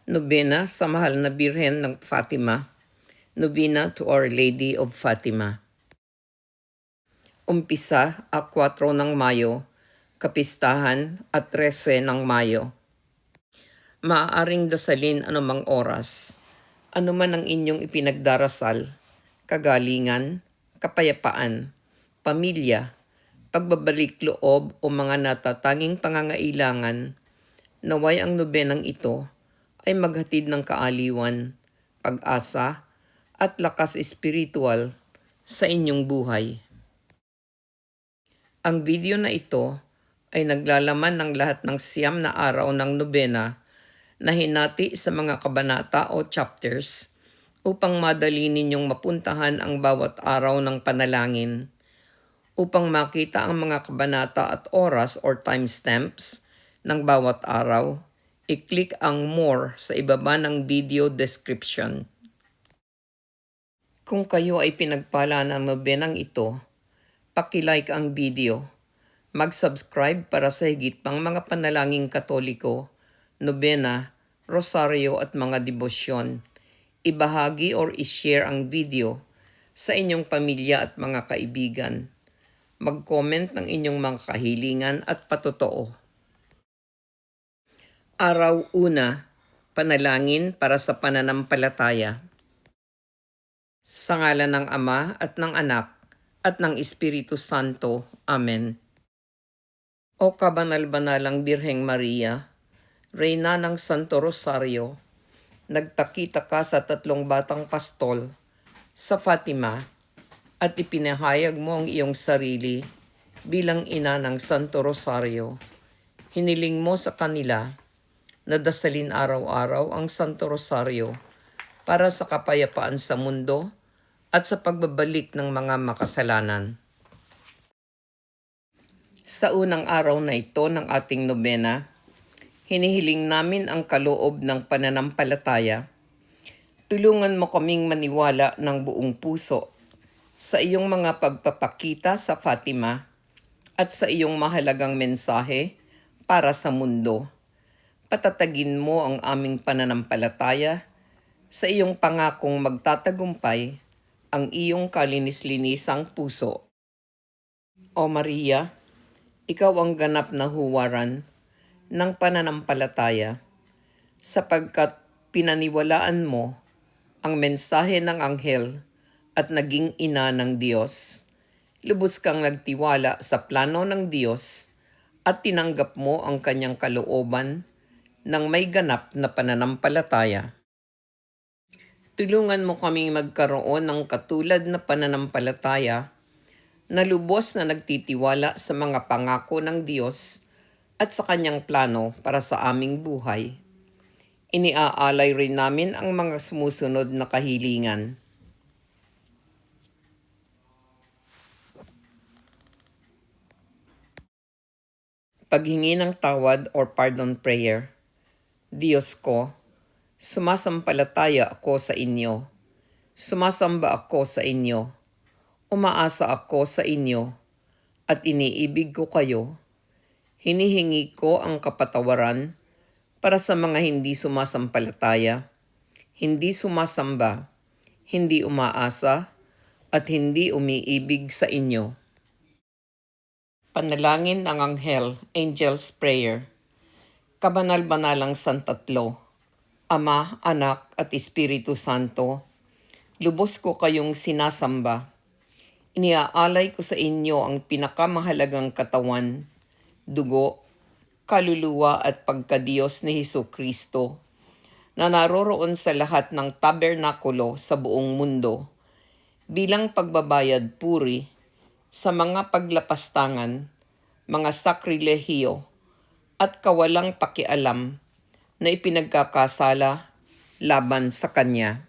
Nobena sa Mahal na Birhen ng Fatima. Novena to Our Lady of Fatima. Umpisa 4 ng Mayo, kapistahan at 13 ng Mayo. Maaaring dasalin anumang oras, anuman ang inyong ipinagdarasal, kagalingan, kapayapaan, pamilya, pagbabalik loob o mga natatanging pangangailangan, naway ang nobenang ito ay maghatid ng kaaliwan, pag-asa, at lakas espiritual sa inyong buhay. Ang video na ito ay naglalaman ng lahat ng 9 na araw ng nobena na hinati sa mga kabanata o chapters upang madali ninyong mapuntahan ang bawat araw ng panalangin. Upang makita ang mga kabanata at oras or timestamps ng bawat araw, i-click ang More sa ibaba ng video description. Kung kayo ay pinagpala ng nobenang ito, paki-like ang video, mag-subscribe para sa higit pang mga panalangin katoliko, nobena, rosaryo at mga debosyon. Ibahagi or i-share ang video sa inyong pamilya at mga kaibigan. Mag-comment ng inyong mga kahilingan at patotoo. Araw 1, panalangin para sa pananampalataya. Sa ngalan ng Ama at ng Anak at ng Espiritu Santo. Amen. O kabanal-banalang Birheng Maria, Reyna ng Santo Rosario, nagpakita ka sa 3 batang pastol sa Fatima at ipinahayag mo ang iyong sarili bilang ina ng Santo Rosario. Hiniling mo sa kanila na dasalin araw-araw ang Santo Rosario para sa kapayapaan sa mundo at sa pagbabalik ng mga makasalanan. Sa unang araw na ito ng ating nobena, hinihiling namin ang kaloob ng pananampalataya. Tulungan mo kaming maniwala ng buong puso sa iyong mga pagpapakita sa Fatima at sa iyong mahalagang mensahe para sa mundo. Patatagin mo ang aming pananampalataya sa iyong pangakong magtatagumpay ang iyong kalinis-linisang puso. O Maria, ikaw ang ganap na huwaran ng pananampalataya sapagkat pinaniwalaan mo ang mensahe ng anghel at naging ina ng Diyos. Lubos kang nagtiwala sa plano ng Diyos at tinanggap mo ang kanyang kalooban ng may ganap na pananampalataya. Tulungan mo kaming magkaroon ng katulad na pananampalataya na lubos na nagtitiwala sa mga pangako ng Diyos at sa kanyang plano para sa aming buhay. Iniaalay rin namin ang mga sumusunod na kahilingan. Paghingi ng tawad or pardon prayer. Diyos ko, sumasampalataya ako sa inyo. Sumasamba ako sa inyo. Umaasa ako sa inyo at iniibig ko kayo. Hinihingi ko ang kapatawaran para sa mga hindi sumasampalataya, hindi sumasamba, hindi umaasa, at hindi umiibig sa inyo. Panalangin ng Anghel, Angel's Prayer. Kabanal-banalang Santatlo, Ama, Anak at Espiritu Santo, lubos ko kayong sinasamba. Iniaalay ko sa inyo ang pinakamahalagang katawan, dugo, kaluluwa at pagkadiyos ni Hesukristo na naroroon sa lahat ng tabernakulo sa buong mundo bilang pagbabayad puri sa mga paglapastangan, mga sakrilehiyo at kawalang pakialam na ipinagkakasala laban sa Kanya.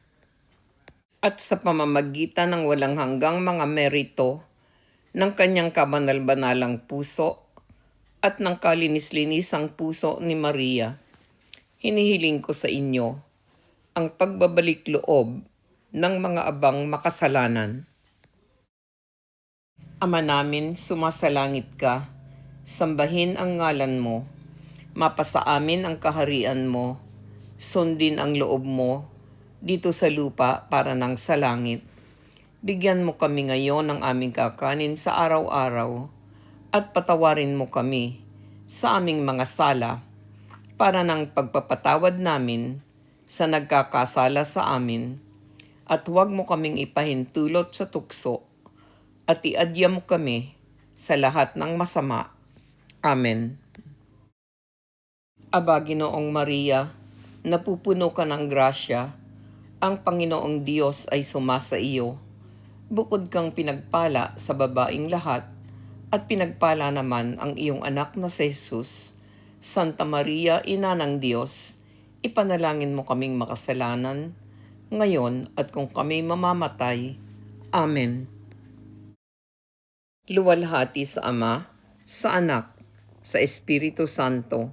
At sa pamamagitan ng walang hanggang mga merito ng Kanyang kabanal-banalang puso at ng kalinis-linisang puso ni Maria, hinihiling ko sa inyo ang pagbabalik loob ng mga abang makasalanan. Ama namin, sumasalangit ka, sambahin ang ngalan mo, mapasa amin ang kaharian mo, Sundin ang loob mo dito sa lupa para nang sa langit. Bigyan mo kami ngayon ng aming kakanin sa araw-araw at patawarin mo kami sa aming mga sala para ng pagpapatawad namin sa nagkakasala sa amin. At huwag mo kaming ipahintulot sa tukso at iadya mo kami sa lahat ng masama. Amen. Aba, Ginoong Maria, napupuno ka ng grasya, ang Panginoong Diyos ay sumasa iyo. Bukod kang pinagpala sa babaing lahat, at pinagpala naman ang iyong anak na si Jesus. Santa Maria, Ina ng Diyos, ipanalangin mo kaming makasalanan, ngayon at kung kami mamamatay. Amen. Luwalhati sa Ama, sa Anak, sa Espiritu Santo,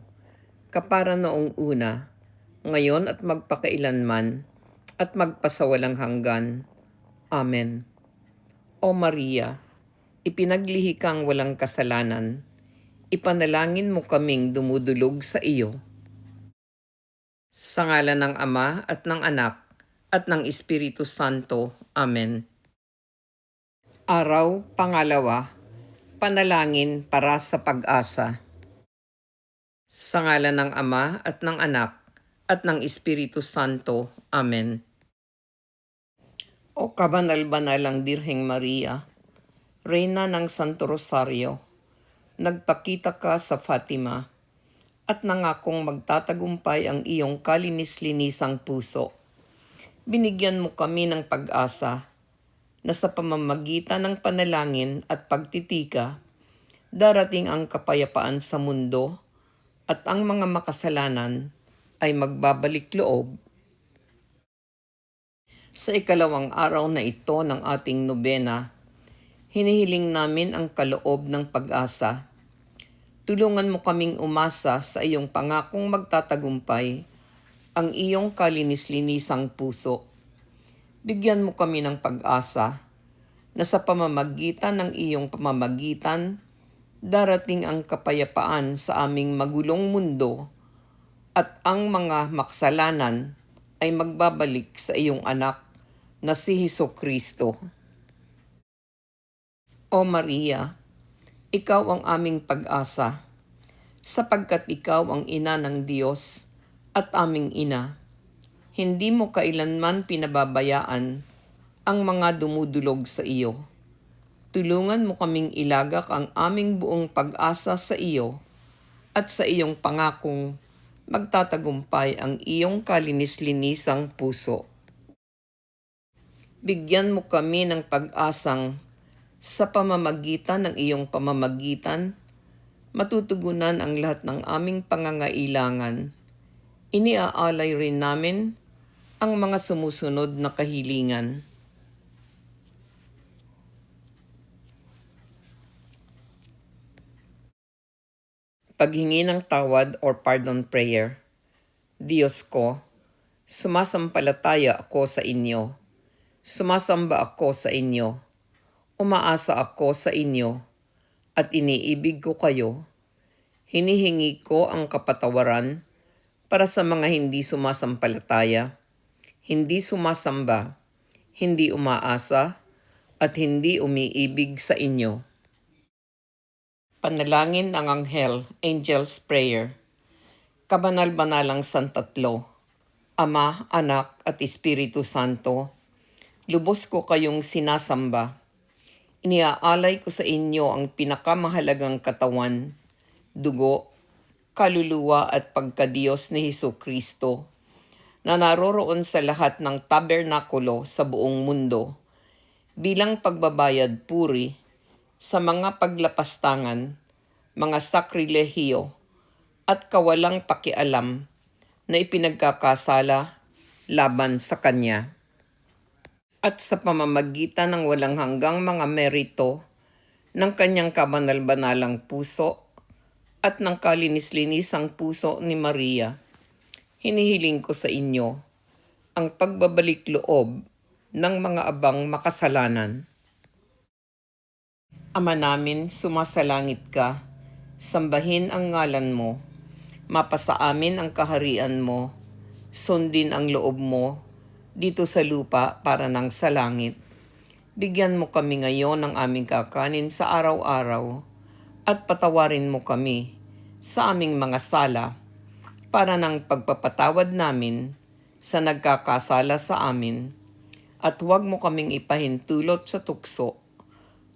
kapara noong una, ngayon at magpakailanman, at magpasawalang hanggan. Amen. O Maria, ipinaglihi kang walang kasalanan, ipanalangin mo kaming dumudulog sa iyo. Sa ngalan ng Ama at ng Anak at ng Espiritu Santo. Amen. Araw pangalawa, panalangin para sa pag-asa. Sa ngalan ng Ama at ng Anak at ng Espiritu Santo. Amen. O kabanal-banalang Birheng Maria, Reyna ng Santo Rosario, nagpakita ka sa Fatima at nangakong magtatagumpay ang iyong kalinis-linisang puso. Binigyan mo kami ng pag-asa na sa pamamagitan ng panalangin at pagtitika, darating ang kapayapaan sa mundo at ang mga makasalanan ay magbabalik loob. Sa ikalawang araw na ito ng ating nobena, hinihiling namin ang kaloob ng pag-asa. Tulungan mo kaming umasa sa iyong pangakong magtatagumpay ang iyong kalinis-linisang puso. Bigyan mo kami ng pag-asa na sa pamamagitan ng iyong pamamagitan, darating ang kapayapaan sa aming magulong mundo at ang mga makasalanan ay magbabalik sa iyong anak na si Hesukristo. O Maria, ikaw ang aming pag-asa, sapagkat ikaw ang ina ng Diyos at aming ina. Hindi mo kailanman pinababayaan ang mga dumudulog sa iyo. Tulungan mo kaming ilagak ang aming buong pag-asa sa iyo at sa iyong pangakong magtatagumpay ang iyong kalinis-linisang puso. Bigyan mo kami ng pag-asang sa pamamagitan ng iyong pamamagitan, matutugunan ang lahat ng aming pangangailangan. Iniaalay rin namin ang mga sumusunod na kahilingan. Paghingi ng tawad or pardon prayer. Diyos ko, sumasampalataya ako sa inyo. Sumasamba ako sa inyo. Umaasa ako sa inyo at iniibig ko kayo. Hinihingi ko ang kapatawaran para sa mga hindi sumasampalataya, hindi sumasamba, hindi umaasa, at hindi umiibig sa inyo. Panalangin ng Anghel, Angel's Prayer. Kabanal-banalang Santatlo, Ama, Anak at Espiritu Santo, lubos ko kayong sinasamba. Iniaalay ko sa inyo ang pinakamahalagang katawan, dugo, kaluluwa at pagkadiyos ni Hesukristo na naroroon sa lahat ng tabernakulo sa buong mundo bilang pagbabayad puri sa mga paglapastangan, mga sakrilehiyo at kawalang pakialam na ipinagkakasala laban sa Kanya. At sa pamamagitan ng walang hanggang mga merito ng Kanyang kabanal-banalang puso at ng kalinis-linisang puso ni Maria, hinihiling ko sa inyo ang pagbabalik loob ng mga abang makasalanan. Ama namin, sumasalangit ka, sambahin ang ngalan mo, mapasa amin ang kaharian mo, sundin ang loob mo dito sa lupa para ng sa langit. Bigyan mo kami ngayon ng aming kakanin sa araw-araw at patawarin mo kami sa aming mga sala para ng pagpapatawad namin sa nagkakasala sa amin. At huwag mo kaming ipahintulot sa tukso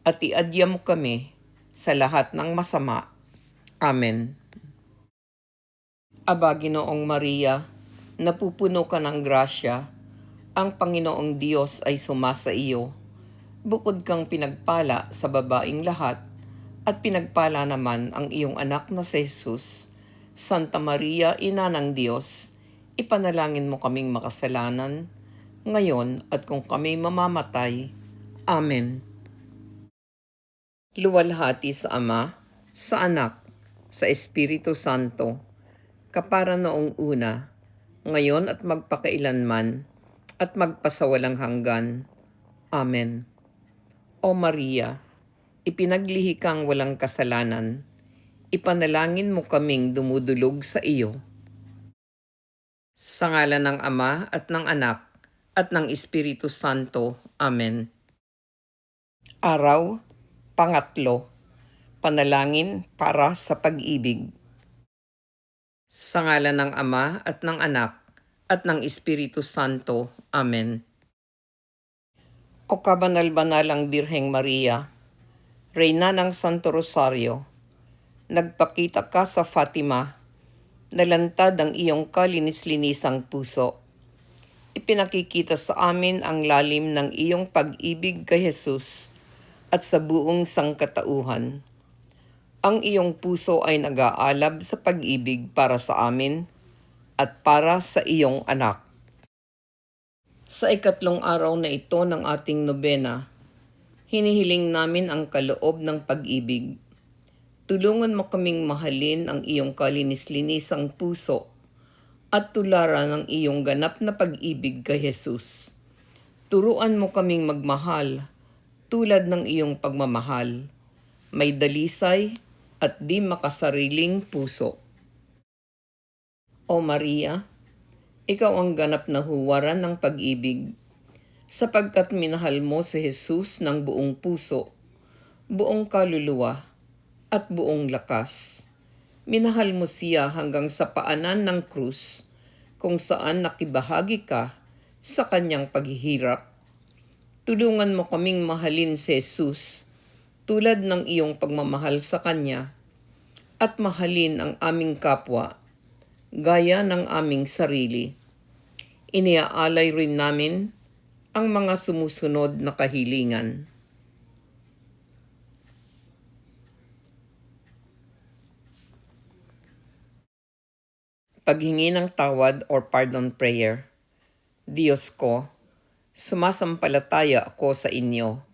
at iadya mo kami sa lahat ng masama. Amen. Aba, Ginoong Maria, napupuno ka ng grasya, ang Panginoong Diyos ay sumasa iyo. Bukod kang pinagpala sa babaing lahat, at pinagpala naman ang iyong anak na si Jesus. Santa Maria, Ina ng Diyos, ipanalangin mo kaming makasalanan, ngayon at kung kami mamamatay. Amen. Luwalhati sa Ama, sa Anak, sa Espiritu Santo, kapara noong una, ngayon at magpakailanman, at magpasawalang hanggan. Amen. O Maria, ipinaglihi kang walang kasalanan, ipanalangin mo kaming dumudulog sa iyo. Sa ngalan ng Ama at ng Anak at ng Espiritu Santo. Amen. Araw, pangatlo, panalangin para sa pag-ibig. Sa ngalan ng Ama at ng Anak at ng Espiritu Santo. Amen. O kabanal-banalang Birheng Maria, Reyna ng Santo Rosario, nagpakita ka sa Fatima, nalantad ang iyong kalinis-linisang puso. Ipinakikita sa amin ang lalim ng iyong pag-ibig kay Jesus at sa buong sangkatauhan. Ang iyong puso ay nag-aalab sa pag-ibig para sa amin at para sa iyong anak. Sa ikatlong araw na ito ng ating nobena, hinihiling namin ang kaloob ng pag-ibig. Tulungan mo kaming mahalin ang iyong kalinis-linisang puso at tularan ng iyong ganap na pag-ibig kay Jesus. Turuan mo kaming magmahal tulad ng iyong pagmamahal, may dalisay at di makasariling puso. O Maria, ikaw ang ganap na huwaran ng pag-ibig, sapagkat minahal mo si Jesus ng buong puso, buong kaluluwa, at buong lakas. Minahal mo siya hanggang sa paanan ng krus, kung saan nakibahagi ka sa kanyang paghihirap. Tulungan mo kaming mahalin si Jesus tulad ng iyong pagmamahal sa kanya, at mahalin ang aming kapwa gaya ng aming sarili. Iniaalay rin namin ang mga sumusunod na kahilingan. Paghingi ng tawad or pardon prayer. Diyos ko, sumasampalataya ako sa inyo.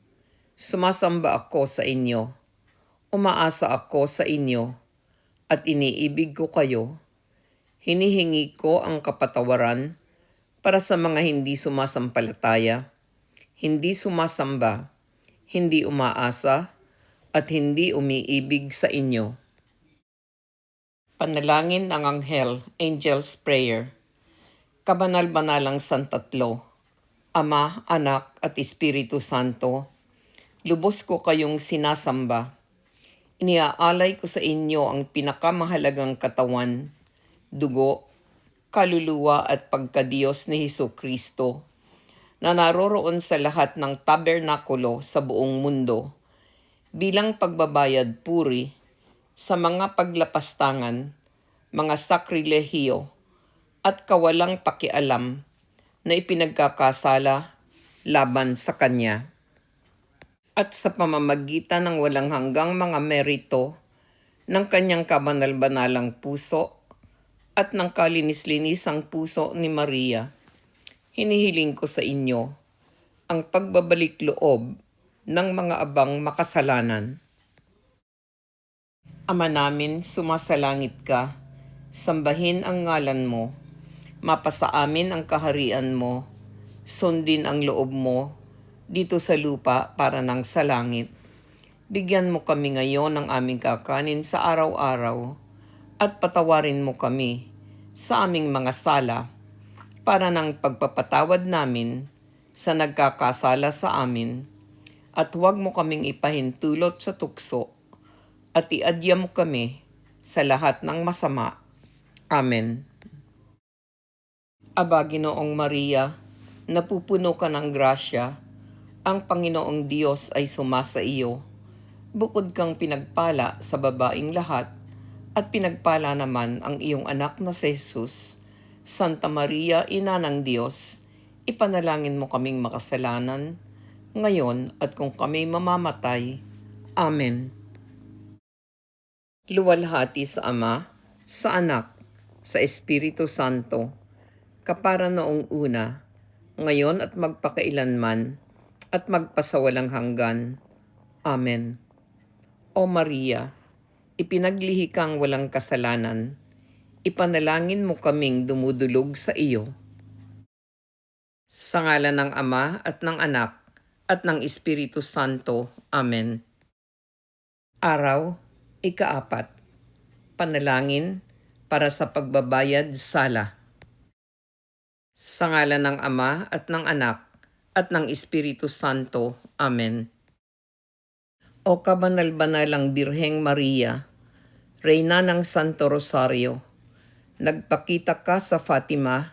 Sumasamba ako sa inyo. Umaasa ako sa inyo. At iniibig ko kayo. Hinihingi ko ang kapatawaran para sa mga hindi sumasampalataya, hindi sumasamba, hindi umaasa, at hindi umiibig sa inyo. Panalangin ng Anghel, Angel's Prayer. Kabanal-banalang Santatlo, Ama, Anak, at Espiritu Santo, lubos ko kayong sinasamba. Iniaalay ko sa inyo ang pinakamahalagang katawan, dugo, kaluluwa at pagkadiyos ni Hesukristo, na naroroon sa lahat ng tabernakulo sa buong mundo, bilang pagbabayad puri sa mga paglapastangan, mga sakrilehiyo, at kawalang pakialam na ipinagkakasala laban sa Kanya. At sa pamamagitan ng walang hanggang mga merito ng Kanyang kabanal-banalang puso at ng kalinis-linisang puso ni Maria, hinihiling ko sa inyo ang pagbabalik loob ng mga abang makasalanan. Ama namin, sumasalangit ka, sambahin ang ngalan mo, mapasa amin ang kaharian mo, sundin ang loob mo dito sa lupa para ng sa langit. Bigyan mo kami ngayon ng aming kakanin sa araw-araw, at patawarin mo kami sa aming mga sala para ng pagpapatawad namin sa nagkakasala sa amin, at huwag mo kaming ipahintulot sa tukso, at iadya mo kami sa lahat ng masama. Amen. Aba, Ginoong Maria, napupuno ka ng grasya, ang Panginoong Diyos ay sumasa iyo. Bukod kang pinagpala sa babaing lahat, at pinagpala naman ang iyong anak na si Jesus. Santa Maria, Ina ng Diyos, ipanalangin mo kaming makasalanan, ngayon at kung kami mamamatay. Amen. Luwalhati sa Ama, sa Anak, sa Espiritu Santo, kapara noong una, ngayon at magpakailanman, at magpasawalang hanggan. Amen. O Maria, ipinaglihi kang walang kasalanan, ipanalangin mo kaming dumudulog sa iyo. Sa ngalan ng Ama at ng Anak at ng Espiritu Santo. Amen. Araw, ika-4. Panalangin para sa pagbabayad sala. Sa ngalan ng Ama at ng Anak at ng Espiritu Santo. Amen. O kabanal-banalang Birheng Maria, Reyna ng Santo Rosario, nagpakita ka sa Fatima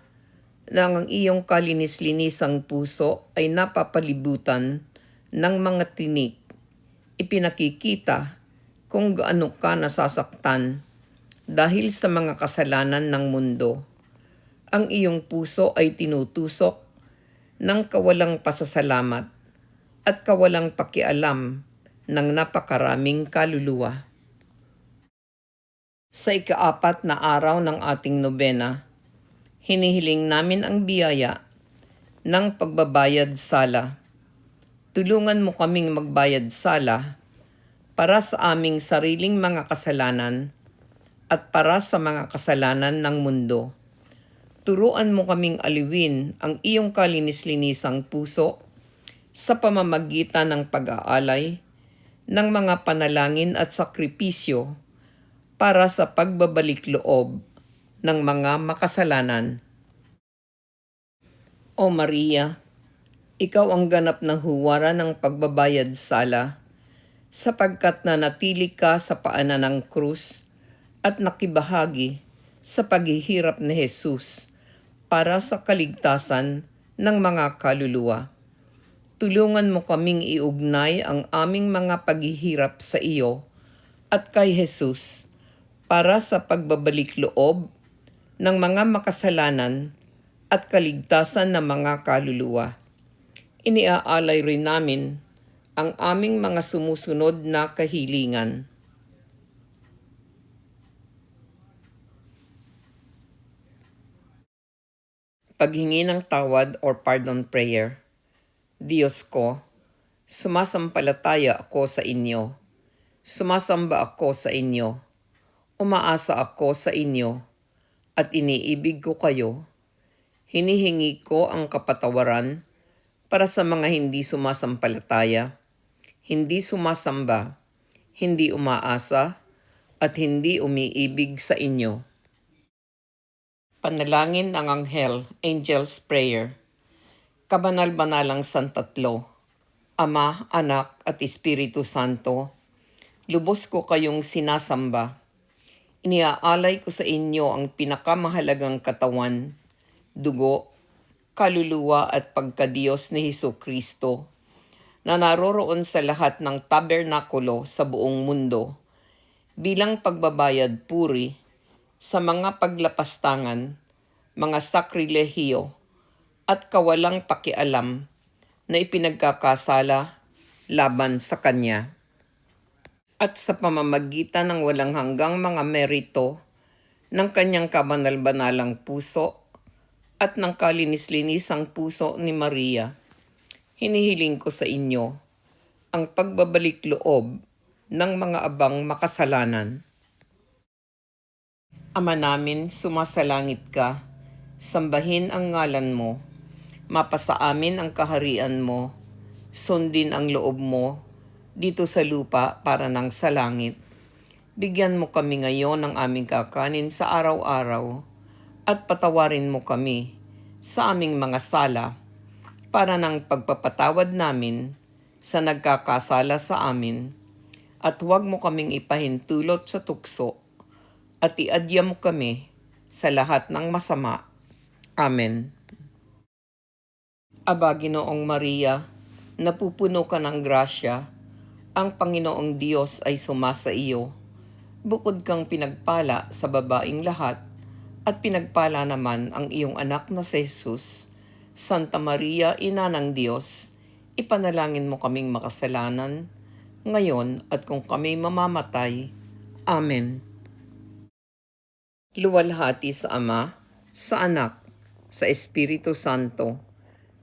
na ang iyong kalinis-linisang puso ay napapalibutan ng mga tinik. Ipinakikita kung gaano ka nasasaktan dahil sa mga kasalanan ng mundo. Ang iyong puso ay tinutusok ng kawalang pasasalamat at kawalang pakialam ng napakaraming kaluluwa. Sa ika-4 na araw ng ating nobena, hinihiling namin ang biyaya ng pagbabayad sala. Tulungan mo kaming magbayad sala para sa aming sariling mga kasalanan at para sa mga kasalanan ng mundo. Turuan mo kaming aliwin ang iyong kalinis-linisang puso sa pamamagitan ng pag-aalay ng mga panalangin at sakripisyo para sa pagbabalik loob ng mga makasalanan. O Maria, ikaw ang ganap ng huwara ng pagbabayad sala, sapagkat nanatili ka sa paanan ng krus at nakibahagi sa paghihirap ni Jesus para sa kaligtasan ng mga kaluluwa. Tulungan mo kaming iugnay ang aming mga paghihirap sa iyo at kay Jesus para sa pagbabalik loob ng mga makasalanan at kaligtasan ng mga kaluluwa. Iniaalay rin namin ang aming mga sumusunod na kahilingan. Paghingi ng tawad or pardon prayer. Diyos ko, sumasampalataya ako sa inyo. Sumasamba ako sa inyo. Umaasa ako sa inyo at iniibig ko kayo. Hinihingi ko ang kapatawaran para sa mga hindi sumasampalataya, hindi sumasamba, hindi umaasa, at hindi umiibig sa inyo. Panalangin ng Anghel, Angel's Prayer. Kabanal-banalang Santatlo, Ama, Anak at Espiritu Santo, lubos ko kayong sinasamba. Iniaalay ko sa inyo ang pinakamahalagang katawan, dugo, kaluluwa at pagkadiyos ni Hesukristo na naroroon sa lahat ng tabernakulo sa buong mundo bilang pagbabayad puri sa mga paglapastangan, mga sakrilehiyo at kawalang pakialam na ipinagkakasala laban sa Kanya. At sa pamamagitan ng walang hanggang mga merito ng Kanyang kabanal-banalang puso at ng kalinis-linisang puso ni Maria, hinihiling ko sa inyo ang pagbabalik loob ng mga abang makasalanan. Ama namin, sumasalangit ka, sambahin ang ngalan mo, mapasa amin ang kaharian mo, sundin ang loob mo, dito sa lupa para nang sa langit. Bigyan mo kami ngayon ng aming kakanin sa araw-araw at patawarin mo kami sa aming mga sala, para ng pagpapatawad namin sa nagkakasala sa amin, at huwag mo kaming ipahintulot sa tukso, at iadya mo kami sa lahat ng masama. Amen. Aba, Ginoong Maria, napupuno ka ng grasya, ang Panginoong Diyos ay sumasa iyo. Bukod kang pinagpala sa babaing lahat, at pinagpala naman ang iyong anak na si Jesus. Santa Maria, Ina ng Diyos, ipanalangin mo kaming makasalanan, ngayon at kung kami mamamatay. Amen. Luwalhati sa Ama, sa Anak, sa Espiritu Santo,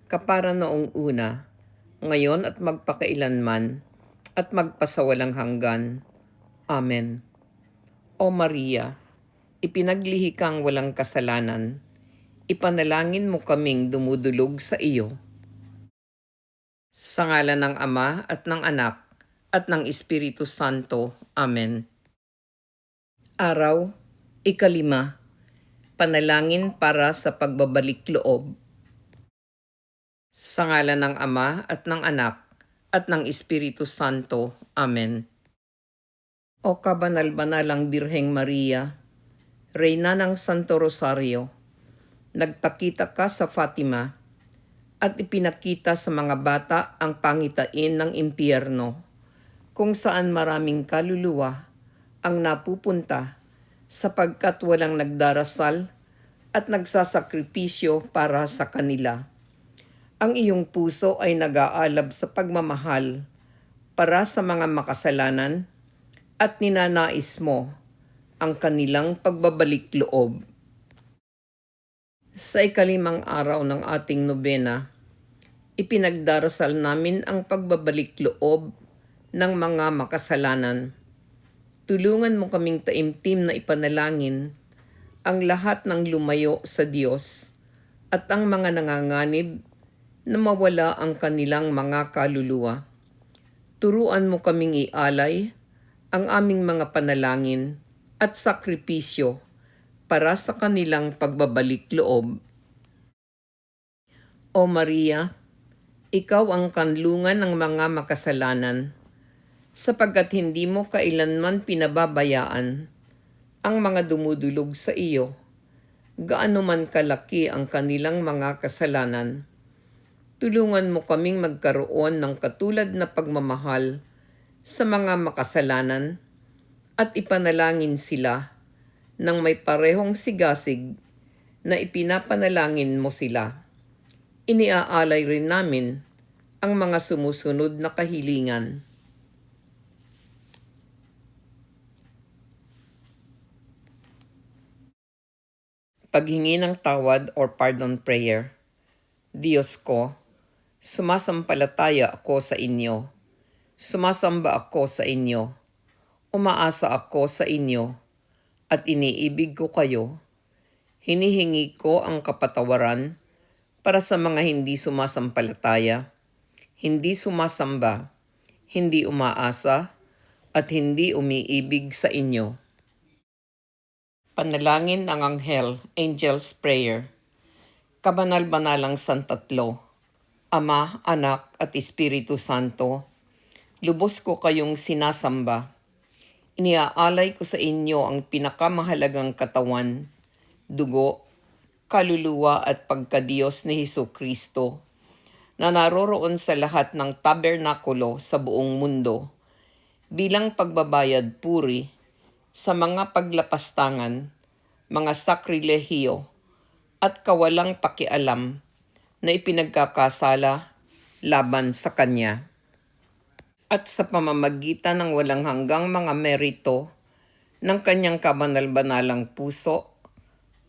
kapara noong una, ngayon at magpakailanman, at magpasawalang hanggan. Amen. O Maria, ipinaglihi kang walang kasalanan, ipanalangin mo kaming dumudulog sa iyo. Sa ngalan ng Ama at ng Anak at ng Espiritu Santo. Amen. Araw, 5, panalangin para sa pagbabalik loob. Sa ngalan ng Ama at ng Anak at ng Espiritu Santo. Amen. O kabanal-banalang Birheng Maria, Reyna ng Santo Rosario, nagpakita ka sa Fatima at ipinakita sa mga bata ang pangitain ng impyerno, kung saan maraming kaluluwa ang napupunta sapagkat walang nagdarasal at nagsasakripisyo para sa kanila. Ang iyong puso ay nag-aalab sa pagmamahal para sa mga makasalanan at ninanais mo ang kanilang pagbabalik loob. Sa 5 araw ng ating nobena, ipinagdarasal namin ang pagbabalik loob ng mga makasalanan. Tulungan mo kaming taimtim na ipanalangin ang lahat ng lumayo sa Diyos at ang mga nanganganib na mawala ang kanilang mga kaluluwa. Turuan mo kaming ialay ang aming mga panalangin at sakripisyo para sa kanilang pagbabalik loob. O Maria, ikaw ang kanlungan ng mga makasalanan, sapagkat hindi mo kailanman pinababayaan ang mga dumudulog sa iyo, gaano man kalaki ang kanilang mga kasalanan. Tulungan mo kaming magkaroon ng katulad na pagmamahal sa mga makasalanan at ipanalangin sila ng may parehong sigasig na ipinapanalangin mo sila. Iniaalay rin namin ang mga sumusunod na kahilingan. Paghingi ng tawad or pardon prayer. Diyos ko, sumasampalataya ako sa inyo. Sumasamba ako sa inyo. Umaasa ako sa inyo at iniibig ko kayo. Hinihingi ko ang kapatawaran para sa mga hindi sumasampalataya, hindi sumasamba, hindi umaasa, at hindi umiibig sa inyo. Panalangin ng Anghel, Angel's Prayer. Kabanal-banalang Santatlo, Ama, Anak, at Espiritu Santo, lubos ko kayong sinasamba. Iniaalay ko sa inyo ang pinakamahalagang katawan, dugo, kaluluwa at pagkadiyos ni Hesukristo na naroroon sa lahat ng tabernakulo sa buong mundo bilang pagbabayad puri sa mga paglapastangan, mga sakrilehiyo at kawalang pakialam na ipinagkakasala laban sa Kanya. At sa pamamagitan ng walang hanggang mga merito ng Kanyang kabanal-banalang puso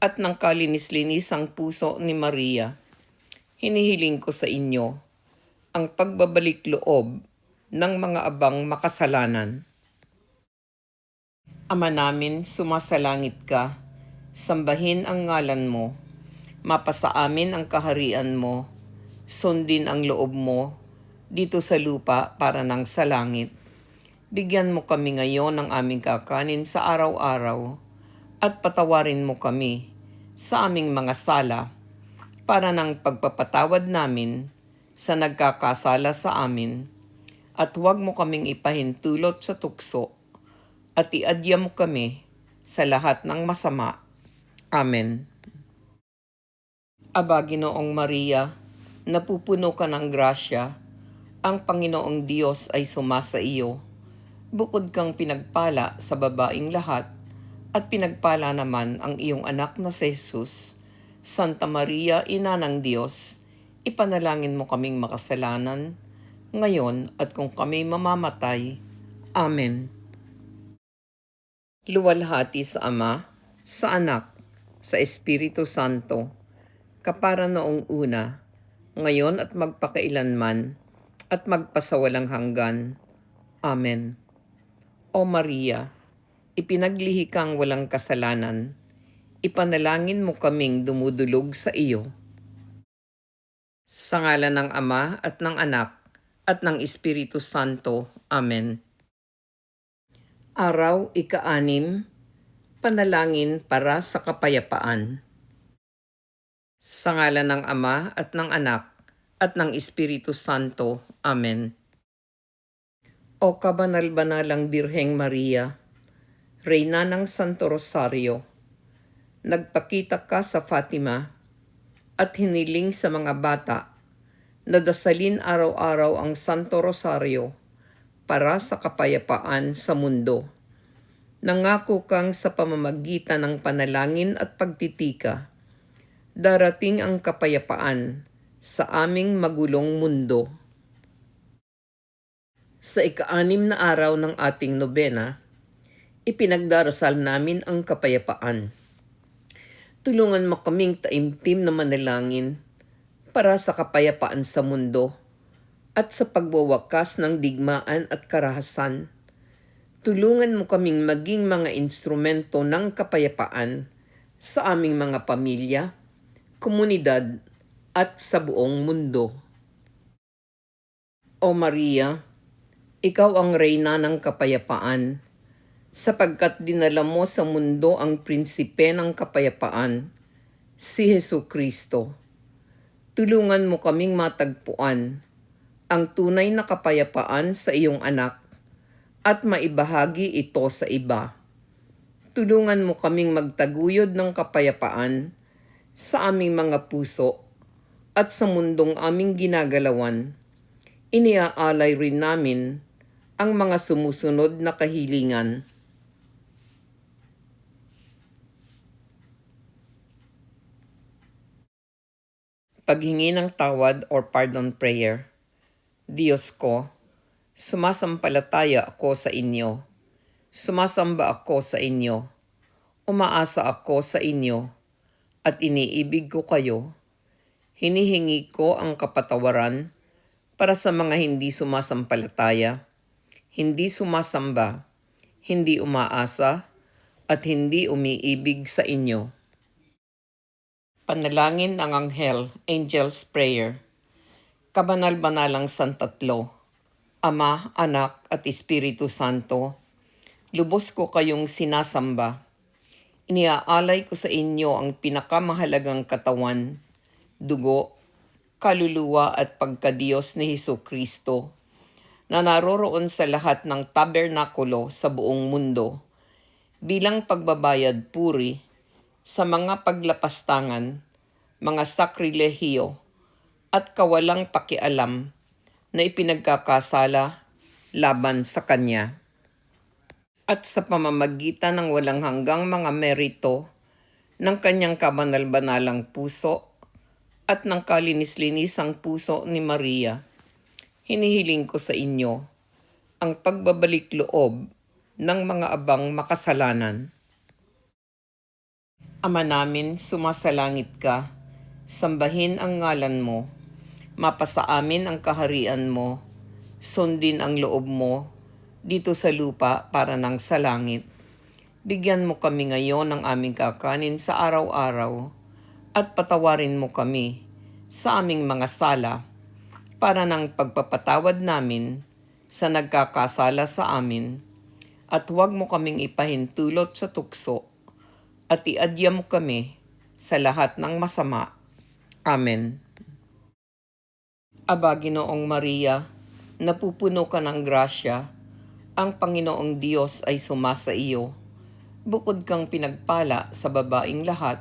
at ng kalinis-linisang puso ni Maria, hinihiling ko sa inyo ang pagbabalik loob ng mga abang makasalanan. Ama namin, sumasalangit ka, sambahin ang ngalan mo, mapasa amin ang kaharian mo, sundin ang loob mo dito sa lupa para ng sa langit. Bigyan mo kami ngayon ng aming kakanin sa araw-araw at patawarin mo kami sa aming mga sala para ng pagpapatawad namin sa nagkakasala sa amin, at huwag mo kaming ipahintulot sa tukso, at iadya mo kami sa lahat ng masama. Amen. Aba, Ginoong Maria, napupuno ka ng grasya, ang Panginoong Diyos ay sumasa iyo. Bukod kang pinagpala sa babaing lahat, at pinagpala naman ang iyong anak na si Jesus. Santa Maria, Ina ng Diyos, ipanalangin mo kaming makasalanan, ngayon at kung kami mamamatay. Amen. Luwalhati sa Ama, sa Anak, sa Espiritu Santo, kapara noong una, ngayon at magpakailanman, at magpasawalang hanggan. Amen. O Maria, ipinaglihi kang walang kasalanan, ipanalangin mo kaming dumudulog sa iyo. Sa ngalan ng Ama at ng Anak at ng Espiritu Santo. Amen. Araw ika-6, panalangin para sa kapayapaan. Sa ngalan ng Ama at ng Anak at ng Espiritu Santo. Amen. O kabanal-banalang Birheng Maria, Reyna ng Santo Rosario, nagpakita ka sa Fatima at hiniling sa mga bata na dasalin araw-araw ang Santo Rosario para sa kapayapaan sa mundo. Nangako kang sa pamamagitan ng panalangin at pagtitika, darating ang kapayapaan sa aming magulong mundo. Sa ika-6 na araw ng ating nobena, ipinagdarasal namin ang kapayapaan. Tulungan mo kaming taimtim na manalangin para sa kapayapaan sa mundo at sa pagwawakas ng digmaan at karahasan. Tulungan mo kaming maging mga instrumento ng kapayapaan sa aming mga pamilya, komunidad at sa buong mundo. O Maria, ikaw ang reyna ng kapayapaan, sapagkat dinala mo sa mundo ang prinsipe ng kapayapaan, si Jesucristo. Tulungan mo kaming matagpuan ang tunay na kapayapaan sa iyong anak at maibahagi ito sa iba. Tulungan mo kaming magtaguyod ng kapayapaan sa aming mga puso at sa mundong aming ginagalawan. Iniaalay rin namin ang mga sumusunod na kahilingan. Paghingi ng tawad or pardon prayer. Diyos ko, sumasampalataya ako sa inyo. Sumasamba ako sa inyo. Umaasa ako sa inyo. At iniibig ko kayo. Hinihingi ko ang kapatawaran para sa mga hindi sumasampalataya, hindi sumasamba, hindi umaasa, at hindi umiibig sa inyo. Panalangin ng Anghel, Angel's Prayer. Kabanal-banalang Santatlo, Ama, Anak at Espiritu Santo, lubos ko kayong sinasamba. Iniaalay ko sa inyo ang pinakamahalagang katawan, dugo, kaluluwa at pagkadiyos ni Jesucristo, na naroroon sa lahat ng tabernakulo sa buong mundo, bilang pagbabayad puri sa mga paglapastangan, mga sakrilehiyo, at kawalang pakialam na ipinagkakasala laban sa Kanya. At sa pamamagitan ng walang hanggang mga merito ng Kanyang kabanal-banalang puso at ng kalinis-linisang puso ni Maria, hinihiling ko sa inyo ang pagbabalik loob ng mga abang makasalanan. Ama namin, sumasalangit ka, sambahin ang ngalan mo, mapasa amin ang kaharian mo, sundin ang loob mo, dito sa lupa para ng sa langit. Bigyan mo kami ngayon ng aming kakanin sa araw-araw, at patawarin mo kami sa aming mga sala, para ng pagpapatawad namin sa nagkakasala sa amin, at huwag mo kaming ipahintulot sa tukso, at iadya mo kami sa lahat ng masama. Amen. Aba, Ginoong Maria, napupuno ka ng grasya, ang Panginoong Diyos ay sumasa iyo. Bukod kang pinagpala sa babaing lahat,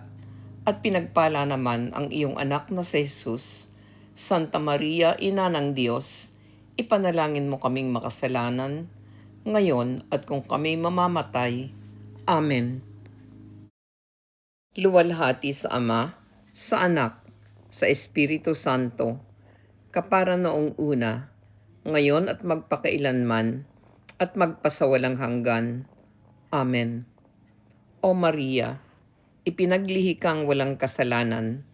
at pinagpala naman ang iyong anak na si Jesus. Santa Maria, Ina ng Diyos, ipanalangin mo kaming makasalanan, ngayon at kung kami mamamatay. Amen. Luwalhati sa Ama, sa Anak, sa Espiritu Santo, kapara noong una, ngayon at magpakailanman, at magpasawalang hanggan. Amen. O Maria, ipinaglihi kang walang kasalanan,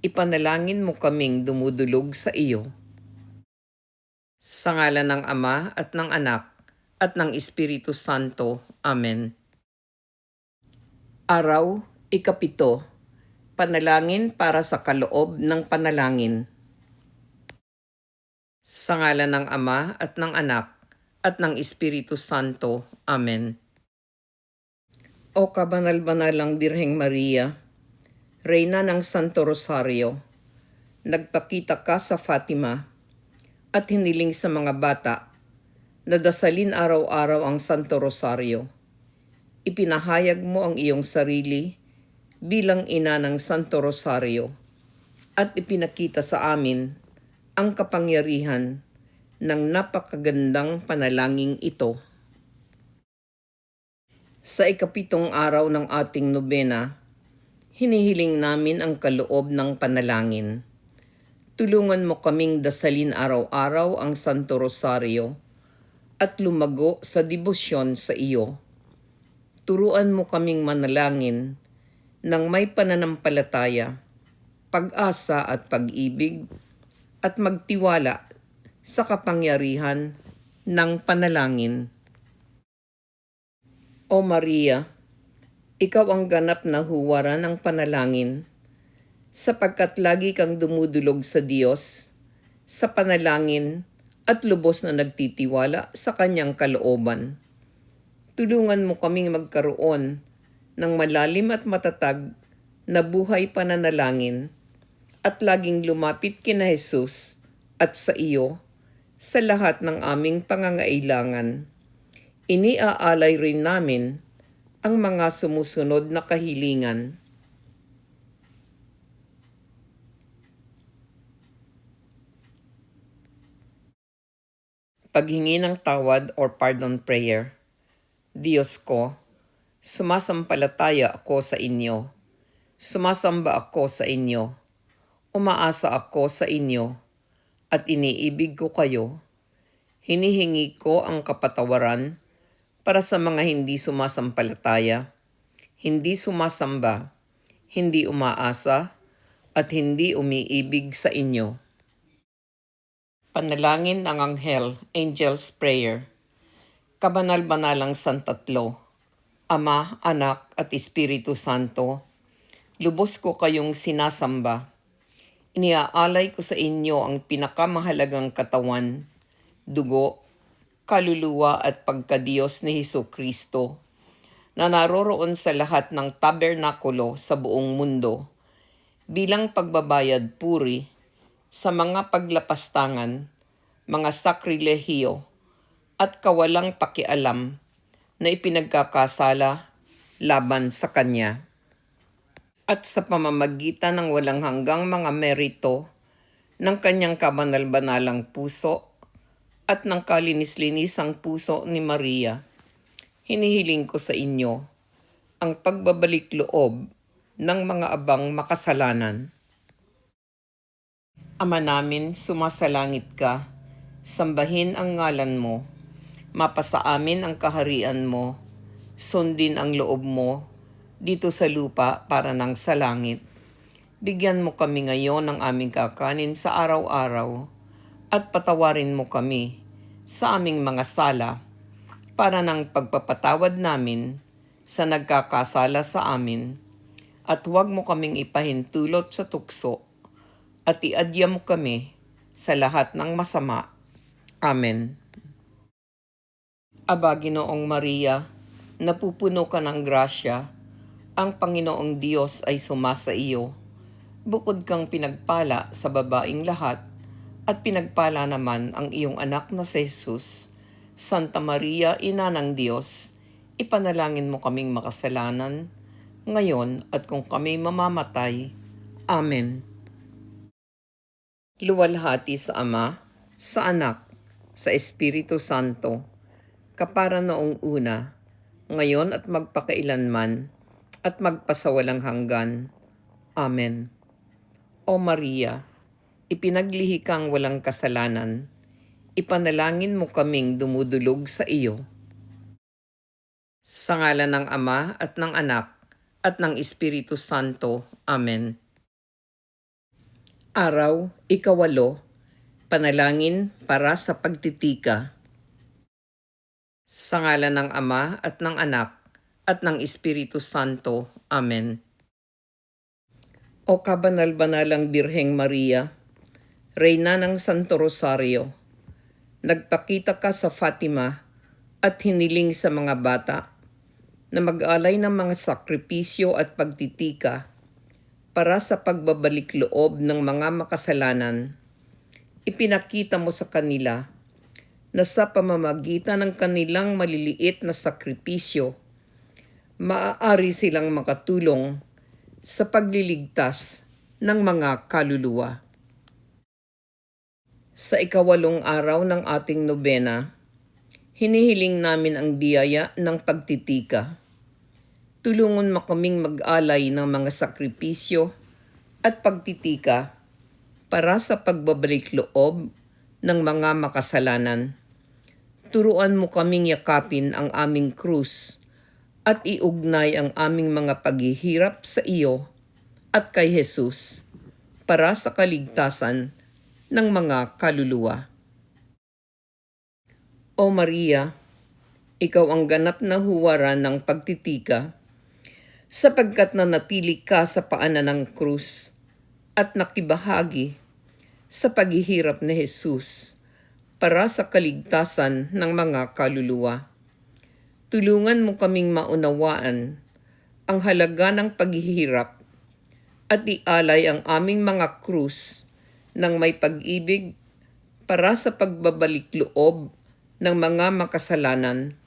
ipanalangin mo kaming dumudulog sa iyo. Sa ngalan ng Ama at ng Anak at ng Espiritu Santo. Amen. Araw, ikapito, panalangin para sa kaloob ng panalangin. Sa ngalan ng Ama at ng Anak at ng Espiritu Santo. Amen. O kabanal-banalang Birheng Maria, Reyna ng Santo Rosario, nagpakita ka sa Fatima at hiniling sa mga bata na dasalin araw-araw ang Santo Rosario. Ipinahayag mo ang iyong sarili bilang ina ng Santo Rosario at ipinakita sa amin ang kapangyarihan ng napakagandang panalangin ito. Sa ikapitong araw ng ating nobena, hinihiling namin ang kaloob ng panalangin. Tulungan mo kaming dasalin araw-araw ang Santo Rosario at lumago sa debosyon sa iyo. Turuan mo kaming manalangin ng may pananampalataya, pag-asa at pag-ibig at magtiwala sa kapangyarihan ng panalangin. O Maria, ikaw ang ganap na huwaran ng panalangin, sapagkat lagi kang dumudulog sa Diyos, sa panalangin at lubos na nagtitiwala sa kanyang kalooban. Tulungan mo kaming magkaroon ng malalim at matatag na buhay pananalangin at laging lumapit kina Jesus at sa iyo sa lahat ng aming pangangailangan. Iniaalay rin namin ang mga sumusunod na kahilingan. Paghingi ng tawad or pardon prayer. Diyos ko, sumasampalataya ako sa inyo. Sumasamba ako sa inyo. Umaasa ako sa inyo at iniibig ko kayo. Hinihingi ko ang kapatawaran para sa mga hindi sumasampalataya, hindi sumasamba, hindi umaasa, at hindi umiibig sa inyo. Panalangin ng Anghel, Angel's Prayer. Kabanal-banalang Santatlo, Ama, Anak at Espiritu Santo, lubos ko kayong sinasamba. Iniaalay ko sa inyo ang pinakamahalagang katawan, dugo, kaluluwa at pagkadiyos ni Hesukristo na naroroon sa lahat ng tabernakulo sa buong mundo bilang pagbabayad puri sa mga paglapastangan, mga sakrilehiyo at kawalang pakialam na ipinagkakasala laban sa Kanya. At sa pamamagitan ng walang hanggang mga merito ng Kanyang kabanal-banalang puso at ng kalinis-linisang puso ni Maria, hinihiling ko sa inyo ang pagbabalik loob ng mga abang makasalanan. Ama namin, sumasalangit ka, sambahin ang ngalan mo, mapasa amin ang kaharian mo, sundin ang loob mo dito sa lupa para nang sa langit. Bigyan mo kami ngayon ng aming kakanin sa araw-araw at patawarin mo kami sa aming mga sala para ng pagpapatawad namin sa nagkakasala sa amin, at huwag mo kaming ipahintulot sa tukso at iadya mo kami sa lahat ng masama. Amen. Aba, Ginoong Maria, napupuno ka ng grasya, ang Panginoong Diyos ay sumasa iyo. Bukod kang pinagpala sa babaing lahat, at pinagpala naman ang iyong anak na si Jesus. Santa Maria, Ina ng Diyos, ipanalangin mo kaming makasalanan, ngayon at kung kami mamamatay. Amen. Luwalhati sa Ama, sa Anak, sa Espiritu Santo, kapara noong una, ngayon at magpakailanman, at magpasawalang hanggan. Amen. O Maria, ipinaglihi kang walang kasalanan, ipanalangin mo kaming dumudulog sa iyo. Sa ngalan ng Ama at ng Anak at ng Espiritu Santo. Amen. Araw, 8, panalangin para sa pagtitika. Sa ngalan ng Ama at ng Anak at ng Espiritu Santo. Amen. O kabanal-banalang Birheng Maria, Reyna ng Santo Rosario, nagpakita ka sa Fatima at hiniling sa mga bata na mag-alay ng mga sakripisyo at pagtitika para sa pagbabalik loob ng mga makasalanan. Ipinakita mo sa kanila na sa pamamagitan ng kanilang maliliit na sakripisyo, maaari silang makatulong sa pagliligtas ng mga kaluluwa. Sa 8 araw ng ating nobena, hinihiling namin ang biyaya ng pagtitika. Tulungan mo kaming mag-alay ng mga sakripisyo at pagtitika para sa pagbabalik loob ng mga makasalanan. Turuan mo kaming yakapin ang aming krus at iugnay ang aming mga paghihirap sa iyo at kay Jesus para sa kaligtasan ng mga kaluluwa. O Maria, ikaw ang ganap na huwaran ng pagtitika, sapagkat nanatili ka sa paanan ng krus at nakibahagi sa paghihirap ni Jesus para sa kaligtasan ng mga kaluluwa. Tulungan mo kaming maunawaan ang halaga ng paghihirap at ialay ang aming mga krus ng may pag-ibig para sa pagbabalik loob ng mga makasalanan.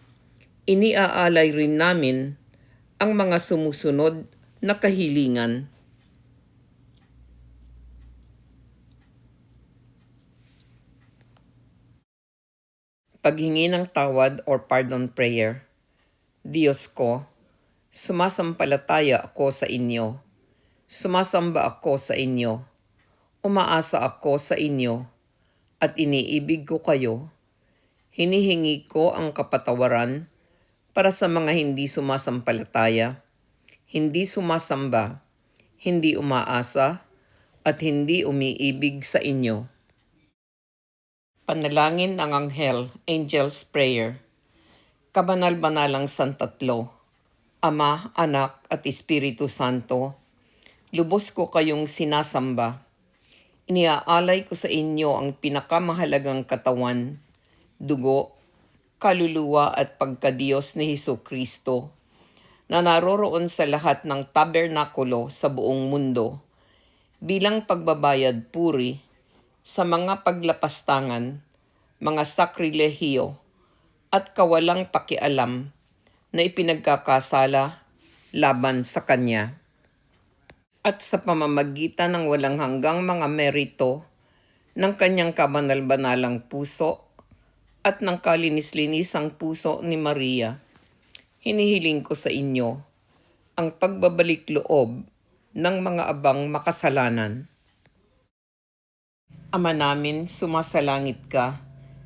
Iniaalay rin namin ang mga sumusunod na kahilingan. Paghingi ng tawad or pardon prayer. Diyos ko, sumasampalataya ako sa inyo. Sumasamba ako sa inyo. Umaasa ako sa inyo at iniibig ko kayo. Hinihingi ko ang kapatawaran para sa mga hindi sumasampalataya, hindi sumasamba, hindi umaasa, at hindi umiibig sa inyo. Panalangin ng Anghel, Angel's Prayer. Kabanal-banalang Santatlo, Ama, Anak, at Espiritu Santo, lubos ko kayong sinasamba. Iniaalay ko sa inyo ang pinakamahalagang katawan, dugo, kaluluwa at pagkadiyos ni Hesukristo na naroroon sa lahat ng tabernakulo sa buong mundo bilang pagbabayad puri sa mga paglapastangan, mga sakrilehiyo at kawalang pakialam na ipinagkakasala laban sa Kanya. At sa pamamagitan ng walang hanggang mga merito ng Kanyang kabanal-banalang puso at ng kalinis-linisang puso ni Maria, hinihiling ko sa inyo ang pagbabalik loob ng mga abang makasalanan. Ama namin, sumasalangit ka,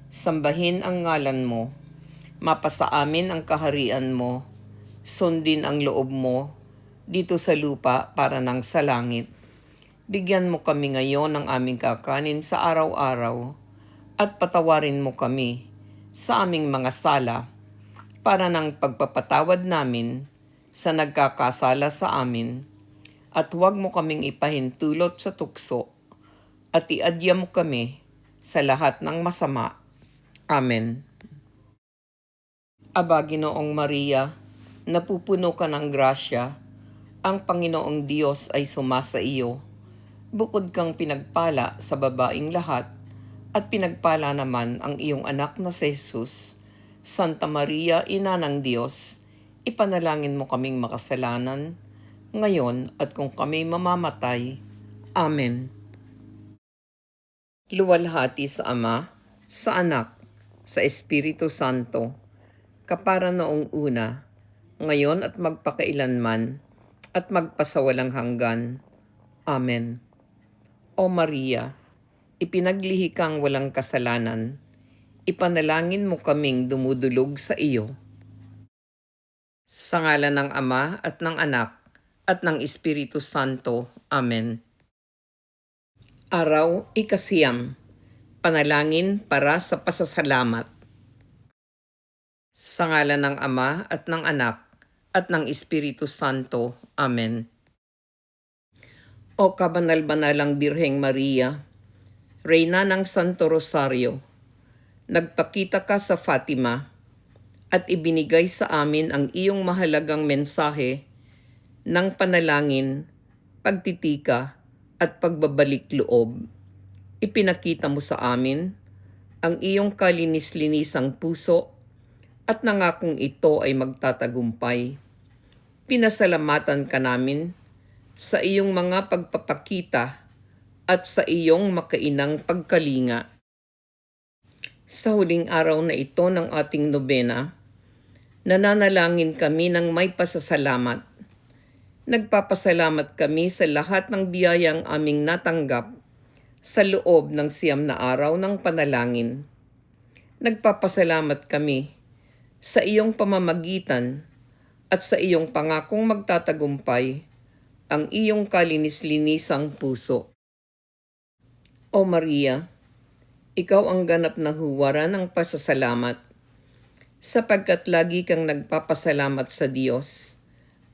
sambahin ang ngalan mo, mapasa amin ang kaharian mo, sundin ang loob mo dito sa lupa para nang sa langit. Bigyan mo kami ngayon ng aming kakanin sa araw-araw at patawarin mo kami sa aming mga sala para ng pagpapatawad namin sa nagkakasala sa amin, at huwag mo kaming ipahintulot sa tukso at iadya mo kami sa lahat ng masama. Amen. Aba, Ginoong Maria, napupuno ka ng grasya, ang Panginoong Diyos ay sumasa iyo. Bukod kang pinagpala sa babaing lahat, at pinagpala naman ang iyong anak na si Jesus. Santa Maria, Ina ng Diyos, ipanalangin mo kaming makasalanan, ngayon at kung kami mamamatay. Amen. Luwalhati sa Ama, sa Anak, sa Espiritu Santo, kapara noong una, ngayon at magpakailanman, at magpasawalang hanggan. Amen. O Maria, ipinaglihi kang walang kasalanan, ipanalangin mo kaming dumudulog sa iyo. Sa ngalan ng Ama at ng Anak at ng Espiritu Santo. Amen. Araw Ikasiyam, panalangin para sa pasasalamat. Sa ngalan ng Ama at ng Anak at ng Espiritu Santo. Amen. O kabanal-banalang Birheng Maria, Reyna ng Santo Rosario, nagpakita ka sa Fatima at ibinigay sa amin ang iyong mahalagang mensahe ng panalangin, pagtitika at pagbabalik loob. Ipinakita mo sa amin ang iyong kalinis-linisang puso at nangakong ito ay magtatagumpay. Pinasalamatan ka namin sa iyong mga pagpapakita at sa iyong makainang pagkalinga. Sa huling araw na ito ng ating nobena, nananalangin kami ng may pasasalamat. Nagpapasalamat kami sa lahat ng biyayang aming natanggap sa loob ng 9 na araw ng panalangin. Nagpapasalamat kami sa iyong pamamagitan at sa iyong pangakong magtatagumpay ang iyong kalinis-linisang puso. O Maria, ikaw ang ganap na huwaran ng pasasalamat, sapagkat lagi kang nagpapasalamat sa Diyos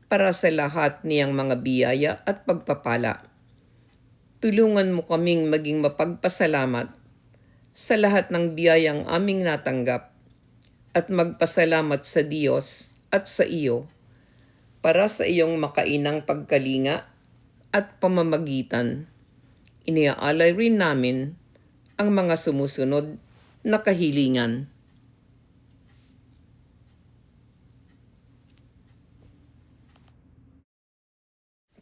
para sa lahat niyang mga biyaya at pagpapala. Tulungan mo kaming maging mapagpasalamat sa lahat ng biyayang aming natanggap at magpasalamat sa Diyos at sa iyo para sa iyong makainang pagkalinga at pamamagitan. Iniaalay rin namin ang mga sumusunod na kahilingan.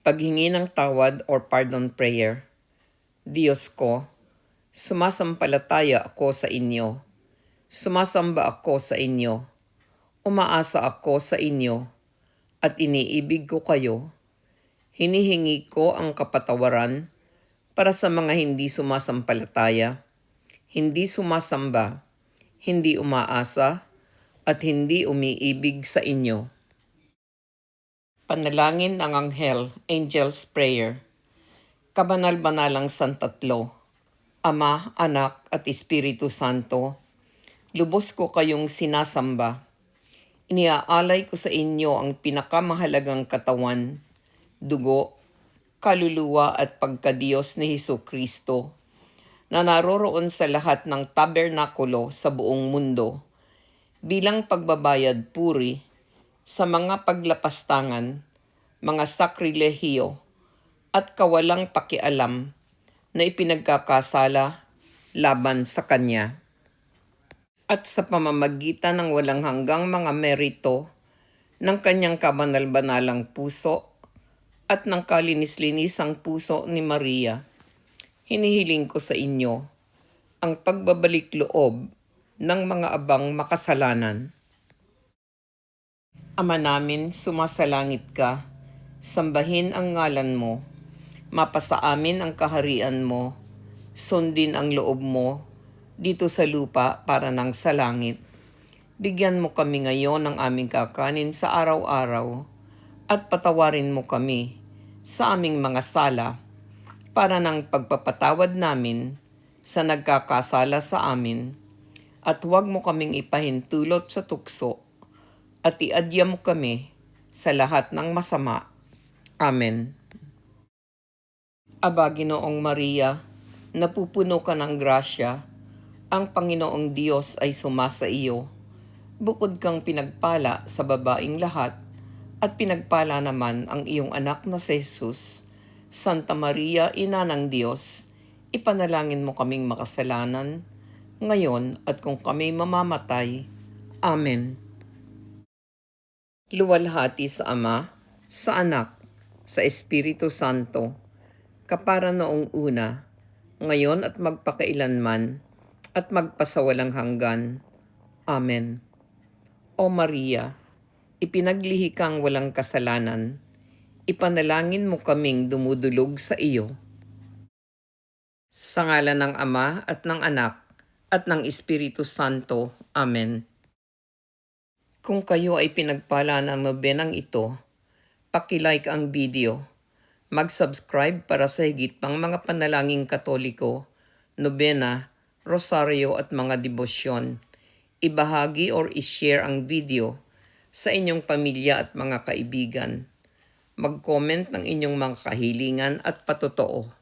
Paghingi ng tawad or pardon prayer. Diyos ko, sumasampalataya ako sa inyo. Sumasamba ako sa inyo. Umaasa ako sa inyo at iniibig ko kayo. Hinihingi ko ang kapatawaran para sa mga hindi sumasampalataya, hindi sumasamba, hindi umaasa, at hindi umiibig sa inyo. Panalangin ng Anghel, Angel's Prayer. Kabanal-banalang Santatlo, Ama, Anak at Espiritu Santo, lubos ko kayong sinasamba. Iniaalay ko sa inyo ang pinakamahalagang katawan, dugo, kaluluwa at pagkadiyos ni Hesukristo na naroroon sa lahat ng tabernakulo sa buong mundo bilang pagbabayad puri sa mga paglapastangan, mga sakrilehiyo at kawalang pakialam na ipinagkakasala laban sa Kanya. At sa pamamagitan ng walang hanggang mga merito ng Kanyang kabanal-banalang puso at ng kalinis-linisang puso ni Maria, hinihiling ko sa inyo ang pagbabalik loob ng mga abang makasalanan. Ama namin, sumasalangit ka, sambahin ang ngalan mo, mapasa amin ang kaharian mo, sundin ang loob mo dito sa lupa para nang sa langit. Bigyan mo kami ngayon ng aming kakanin sa araw-araw at patawarin mo kami sa aming mga sala para ng pagpapatawad namin sa nagkakasala sa amin, at huwag mo kaming ipahintulot sa tukso at iadya mo kami sa lahat ng masama. Amen. Aba, Ginoong Maria, napupuno ka ng grasya, ang Panginoong Diyos ay sumasa iyo. Bukod kang pinagpala sa babaing lahat, at pinagpala naman ang iyong anak na si Jesus. Santa Maria, Ina ng Diyos, ipanalangin mo kaming makasalanan, ngayon at kung kami mamamatay. Amen. Luwalhati sa Ama, sa Anak, sa Espiritu Santo, kapara noong una, ngayon at magpakailanman, at magpasawalang hanggan. Amen. O Maria, ipinaglihi kang walang kasalanan, ipanalangin mo kaming dumudulog sa iyo. Sa ngalan ng Ama at ng Anak at ng Espiritu Santo. Amen. Kung kayo ay pinagpala ng nobenang ito, paki-like ang video, mag-subscribe para sa higit pang mga panalangin katoliko, nobena, rosaryo at mga debosyon. Ibahagi or i-share ang video sa inyong pamilya at mga kaibigan. Mag-comment ng inyong mga kahilingan at patotoo.